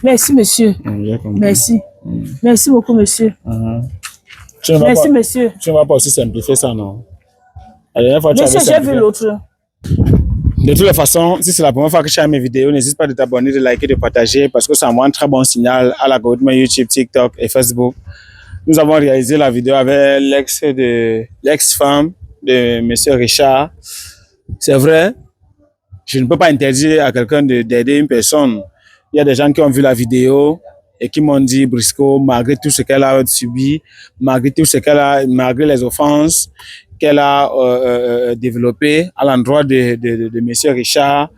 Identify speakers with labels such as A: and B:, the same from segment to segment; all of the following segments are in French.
A: Merci, monsieur. Merci. Merci beaucoup, monsieur. Merci, monsieur.
B: Tu ne vas pas aussi simplifier ça, non? La dernière fois,
A: monsieur, j'ai vu l'autre.
B: De toutes les façons, si c'est la première fois que tu as mes vidéos, n'hésite pas de t'abonner, de liker, de partager parce que ça envoie un très bon signal à l'algorithme YouTube, TikTok et Facebook. Nous avons réalisé la vidéo avec l'ex-femme de monsieur Richard. C'est vrai, je ne peux pas interdire à quelqu'un d'aider une personne. Il y a des gens qui ont vu la vidéo et qui m'ont dit, Briscoe, malgré tout ce qu'elle a subi, malgré tout ce qu'elle a, malgré les offenses qu'elle a développées à l'endroit de monsieur Richard,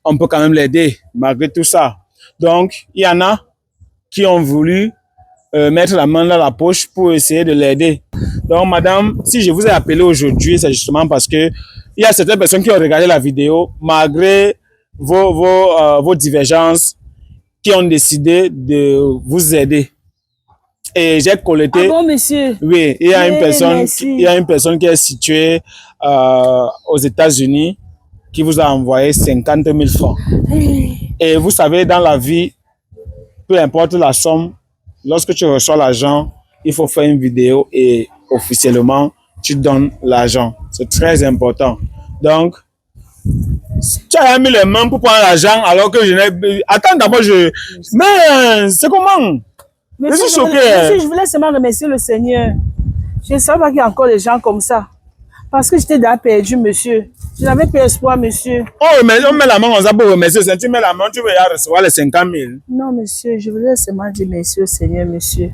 B: on peut quand même l'aider, malgré tout ça. Donc, il y en a qui ont voulu mettre la main dans la poche pour essayer de l'aider. Donc, madame, si je vous ai appelé aujourd'hui, c'est justement parce que il y a certaines personnes qui ont regardé la vidéo, malgré vos divergences, qui ont décidé de vous aider. Et j'ai collecté.
A: Ah bon, monsieur?
B: Oui, il y a une personne qui est située aux États-Unis qui vous a envoyé 50 000 francs. Et vous savez, dans la vie, peu importe la somme, lorsque tu reçois l'argent, il faut faire une vidéo et officiellement, tu donnes l'argent. C'est très important. Donc, tu as mis les mains pour prendre l'argent alors que je n'ai... Attends, d'abord, Mais c'est comment? Je suis choqué.
A: Monsieur, je voulais seulement remercier le Seigneur. Je ne savais pas qu'il y a encore des gens comme ça. Parce que j'étais déjà perdu, monsieur. Je n'avais pas espoir, monsieur.
B: Oh, mais on met la main on a pour remercier. Tu mets la main, tu vas recevoir les 50 000.
A: Non, monsieur, je voulais seulement dire merci au Seigneur, monsieur.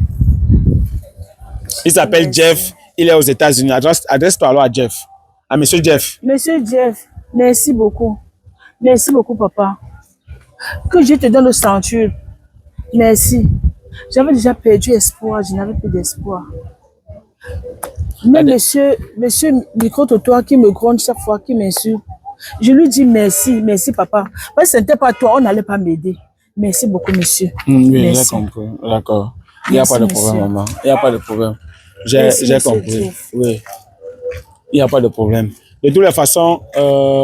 B: Il s'appelle Jeff. Il est aux États-Unis. Adresse-toi alors à Jeff. À monsieur Jeff.
A: Monsieur Jeff, merci beaucoup. Merci beaucoup, papa. Que Dieu te donne le centure. Merci. J'avais déjà perdu espoir. Je n'avais plus d'espoir. Mais monsieur micro-trottoir qui me gronde chaque fois, qui m'insulte, je lui dis merci, merci, papa. Parce que ce n'était pas toi, on n'allait pas m'aider. Merci beaucoup, monsieur.
B: Oui, j'ai compris. D'accord. Il n'y a pas de problème, maman. Il n'y a pas de problème. J'ai compris. Oui. Il n'y a pas de problème. De toutes les façons,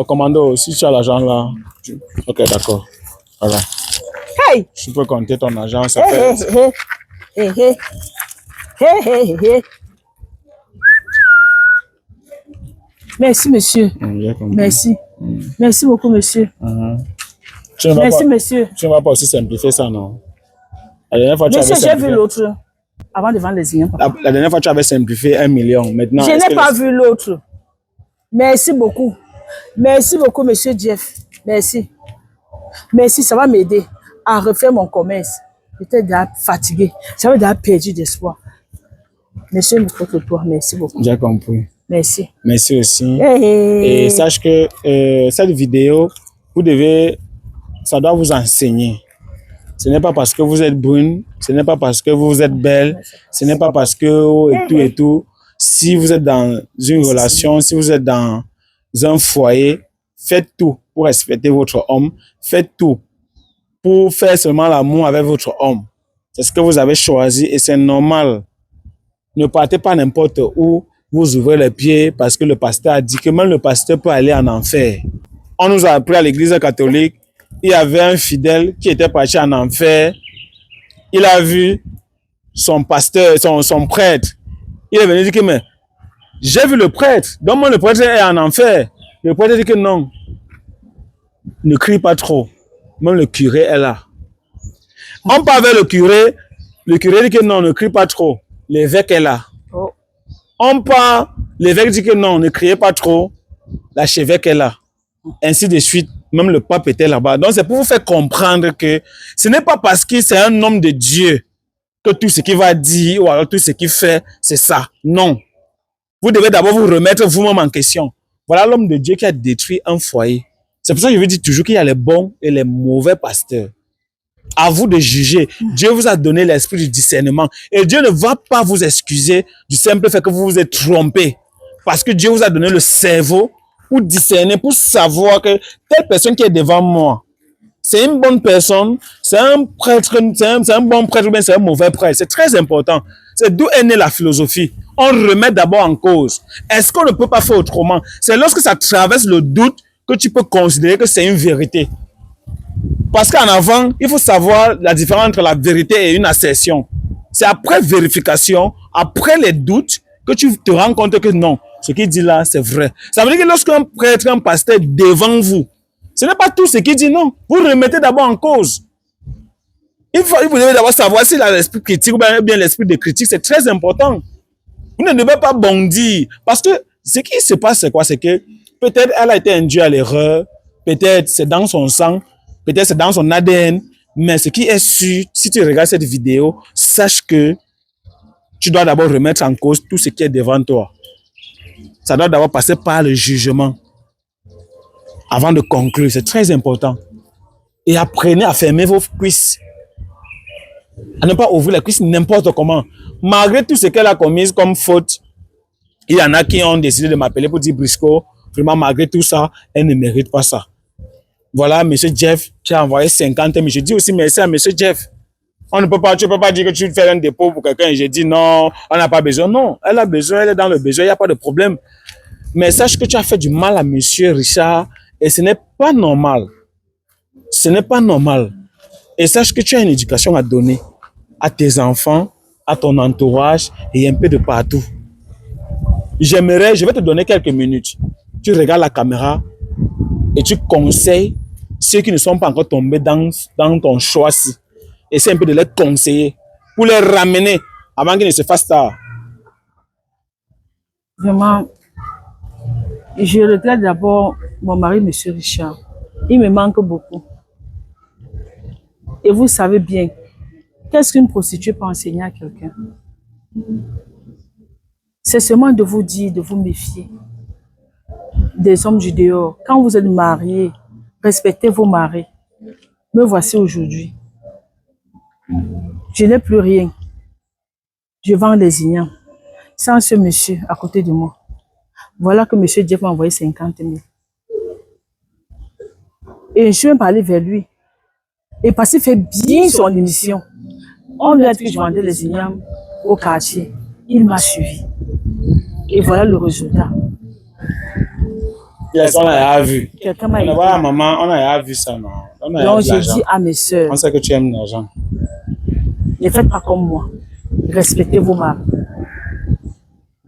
B: commando, si tu as l'argent là, ok, d'accord. Voilà.
A: Hey!
B: Tu peux compter ton argent, ça fait...
A: Merci, monsieur. Merci. Merci beaucoup, monsieur. Merci, monsieur.
B: Tu ne vas pas aussi simplifier ça, non? La dernière fois,
A: monsieur, j'ai vu l'autre avant de vendre les liens.
B: La dernière fois, tu avais simplifié 1 million. Maintenant,
A: je n'ai pas vu l'autre. Merci beaucoup. Merci beaucoup, monsieur Jeff. Merci. Merci, ça va m'aider à refaire mon commerce. J'étais déjà fatigué. J'avais déjà perdu d'espoir. Monsieur le protocole, merci beaucoup.
B: J'ai compris.
A: Merci.
B: Merci aussi. Et sache que cette vidéo, ça doit vous enseigner. Ce n'est pas parce que vous êtes brune, ce n'est pas parce que vous êtes belle, ce n'est pas parce que et tout. Si vous êtes dans une relation, si vous êtes dans un foyer, faites tout pour respecter votre homme. Faites tout pour faire seulement l'amour avec votre homme. C'est ce que vous avez choisi et c'est normal. Ne partez pas n'importe où, vous ouvrez les pieds parce que le pasteur a dit que même le pasteur peut aller en enfer. On nous a appris à l'église catholique, il y avait un fidèle qui était parti en enfer. Il a vu son pasteur, son prêtre. Il est venu dire que mais j'ai vu le prêtre, donc moi le prêtre est en enfer. Le prêtre dit que non, ne crie pas trop. Même le curé est là. On parle avec le curé dit que non, ne crie pas trop. L'évêque est là. On parle, l'évêque dit que non, ne criez pas trop. L'archevêque est là. Ainsi de suite, même le pape était là-bas. Donc c'est pour vous faire comprendre que ce n'est pas parce que c'est un homme de Dieu que tout ce qu'il va dire ou alors tout ce qu'il fait, c'est ça. Non. Vous devez d'abord vous remettre vous-même en question. Voilà l'homme de Dieu qui a détruit un foyer. C'est pour ça que je veux dire toujours qu'il y a les bons et les mauvais pasteurs. À vous de juger. Dieu vous a donné l'esprit du discernement. Et Dieu ne va pas vous excuser du simple fait que vous vous êtes trompé. Parce que Dieu vous a donné le cerveau pour discerner, pour savoir que telle personne qui est devant moi, c'est une bonne personne, c'est un prêtre, c'est un bon prêtre ou bien c'est un mauvais prêtre. C'est très important. C'est d'où est née la philosophie. On remet d'abord en cause. Est-ce qu'on ne peut pas faire autrement? C'est lorsque ça traverse le doute que tu peux considérer que c'est une vérité. Parce qu'en avant, il faut savoir la différence entre la vérité et une assertion. C'est après vérification, après les doutes, que tu te rends compte que non, ce qu'il dit là, c'est vrai. Ça veut dire que lorsqu'un prêtre, un pasteur est devant vous, ce n'est pas tout ce qu'il dit, non. Vous remettez d'abord en cause. Vous devez d'abord savoir s'il a l'esprit critique ou bien l'esprit de critique, c'est très important. Vous ne devez pas bondir. Parce que ce qui se passe, c'est quoi? C'est que peut-être elle a été induite à l'erreur, peut-être c'est dans son sang, peut-être c'est dans son ADN, mais ce qui est sûr, si tu regardes cette vidéo, sache que tu dois d'abord remettre en cause tout ce qui est devant toi. Ça doit d'abord passer par le jugement avant de conclure. C'est très important. Et apprenez à fermer vos cuisses. À ne pas ouvrir les cuisses n'importe comment. Malgré tout ce qu'elle a commis comme faute, il y en a qui ont décidé de m'appeler pour dire Brisco, vraiment malgré tout ça, elle ne mérite pas ça. Voilà, monsieur Jeff, tu as envoyé 50 000. Je dis aussi merci à monsieur Jeff. On ne peut pas, tu ne peux pas dire que tu fais un dépôt pour quelqu'un et je dis non, on n'a pas besoin. Non, elle a besoin, elle est dans le besoin, il n'y a pas de problème. Mais sache que tu as fait du mal à monsieur Richard et ce n'est pas normal. Ce n'est pas normal. Et sache que tu as une éducation à donner à tes enfants, à ton entourage et un peu de partout. Je vais te donner quelques minutes. Tu regardes la caméra et tu conseilles ceux qui ne sont pas encore tombés dans ton choix-ci. Essaie un peu de les conseiller pour les ramener avant qu'ils ne se fassent tard.
A: Vraiment, je regrette d'abord mon mari, M. Richard. Il me manque beaucoup. Et vous savez bien, qu'est-ce qu'une prostituée peut enseigner à quelqu'un? C'est seulement de vous dire, de vous méfier des hommes du dehors. Quand vous êtes mariés, respectez vos maris. Me voici aujourd'hui. Je n'ai plus rien. Je vends des ignames. Sans ce monsieur à côté de moi. Voilà que monsieur Jeff m'a envoyé 50 000. Et je vais parler vers lui. Et parce qu'il fait bien son émission. On lui a dit que je vendais les ignames au quartier. Il m'a suivi. Et voilà le résultat.
B: Yes, on a vu.
A: Quelqu'un m'a
B: On a vu maman, on a vu ça, non?
A: Donc j'ai dit à mes soeurs,
B: on sait que tu aimes l'argent.
A: ne faites pas comme moi. Respectez vos maris.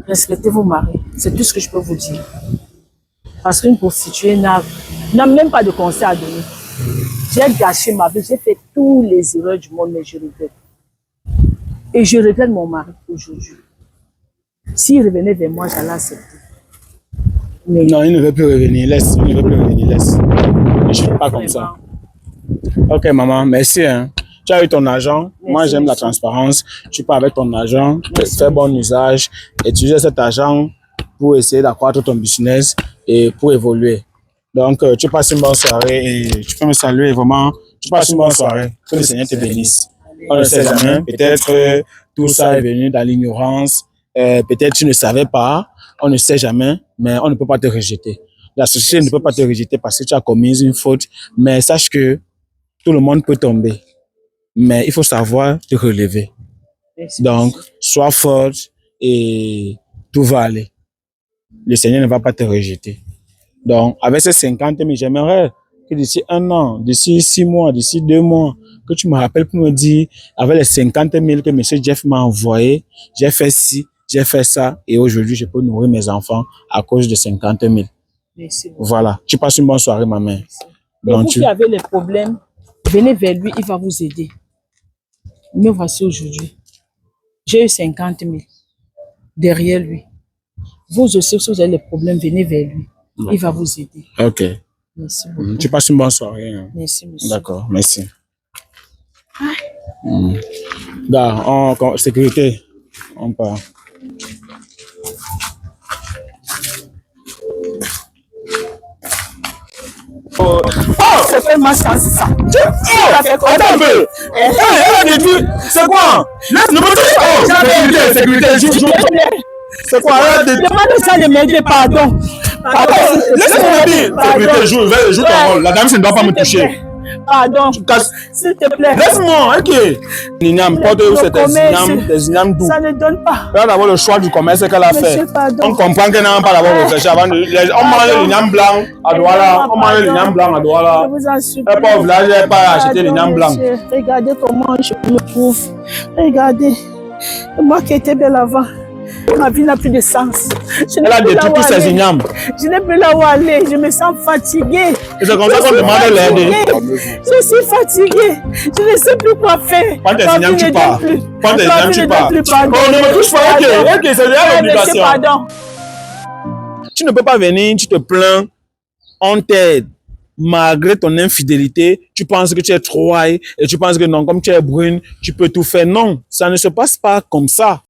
A: Respectez vos maris. C'est tout ce que je peux vous dire. Parce qu'une prostituée n'a même pas de conseil à donner. J'ai gâché ma vie. J'ai fait tous les erreurs du monde, mais je regrette. Et je regrette mon mari aujourd'hui. S'il revenait vers moi, j'allais accepter. Mais
B: non, il ne veut plus revenir. Laisse. Il ne veut plus revenir. Laisse. Je ne suis pas comme ça. Ok, maman, merci. Hein. Tu as eu ton argent. Merci, moi, j'aime la transparence. Tu pars avec ton argent. Fais bon usage. Utiliser cet argent pour essayer d'accroître ton business et pour évoluer. Donc, tu passes une bonne soirée et tu peux me saluer vraiment. Tu passes une bonne soirée. Que le Seigneur te bénisse. On ne sait jamais. Peut-être tout ça est venu dans l'ignorance. Peut-être tu ne savais pas. On ne sait jamais, mais on ne peut pas te rejeter. La société ne peut pas te rejeter parce que tu as commis une faute. Mais sache que tout le monde peut tomber. Mais il faut savoir te relever. Donc, sois forte et tout va aller. Le Seigneur ne va pas te rejeter. Donc, avec ces 50 000, j'aimerais que d'ici 1 an, d'ici 6 mois, d'ici 2 mois, que tu me rappelles pour me dire, avec les 50 000 que M. Jeff m'a envoyé, j'ai fait ci, j'ai fait ça, et aujourd'hui, je peux nourrir mes enfants à cause de 50 000.
A: Merci.
B: Voilà. Tu passes une bonne soirée, ma mère.
A: Et vous qui avez les problèmes, venez vers lui, il va vous aider. Me voici aujourd'hui. J'ai eu 50 000 derrière lui. Vous aussi, si vous avez les problèmes, venez vers lui. Il va vous aider.
B: Ok.
A: Merci beaucoup.
B: Tu passes une bonne soirée. Hein.
A: Merci, monsieur.
B: D'accord, merci. Là, sécurité, on part.
A: Oh, c'est tellement ça, c'est ça.
B: Attends un peu. C'est quoi? Ne me sécurité, c'est quoi?
A: Demande ça de m'aider, pardon.
B: Laisse-moi dire. Sécurité, joue ton rôle. La dame, ça ne doit pas me toucher.
A: Pardon.
B: Casse.
A: S'il te plaît.
B: Laisse-moi, ok. L'igname, porte où c'est des ignames doux.
A: Ça ne donne pas.
B: Regarde d'abord le choix du commerce qu'elle a fait.
A: Monsieur, pardon.
B: On comprend qu'elle n'a pas d'abord réfléchi avant de. On mange l'igname blanc à Douala. On mange l'igname blanc à Douala.
A: Je vous en supplie.
B: Elle part au village, elle part acheter l'igname blanc.
A: Monsieur. Regardez comment je me trouve. Regardez. Moi qui étais belle avant. Ma vie n'a plus de sens.
B: Elle a détruit tous ses ignames.
A: Je n'ai plus là où aller. Je me sens fatiguée.
B: Et c'est comme ça qu'on demande de l'aider.
A: Je suis fatiguée. Je ne sais plus quoi faire.
B: Prends tes ignames, tu pars. Prends tes ignames, tu pars. Oh, ne me touche pas, ok. Ok, c'est déjà l'obligation.
A: Pardon.
B: Tu ne peux pas venir, tu te plains, on t'aide. Malgré ton infidélité, tu penses que tu es trop high et tu penses que non, comme tu es brune, tu peux tout faire. Non, ça ne se passe pas comme ça.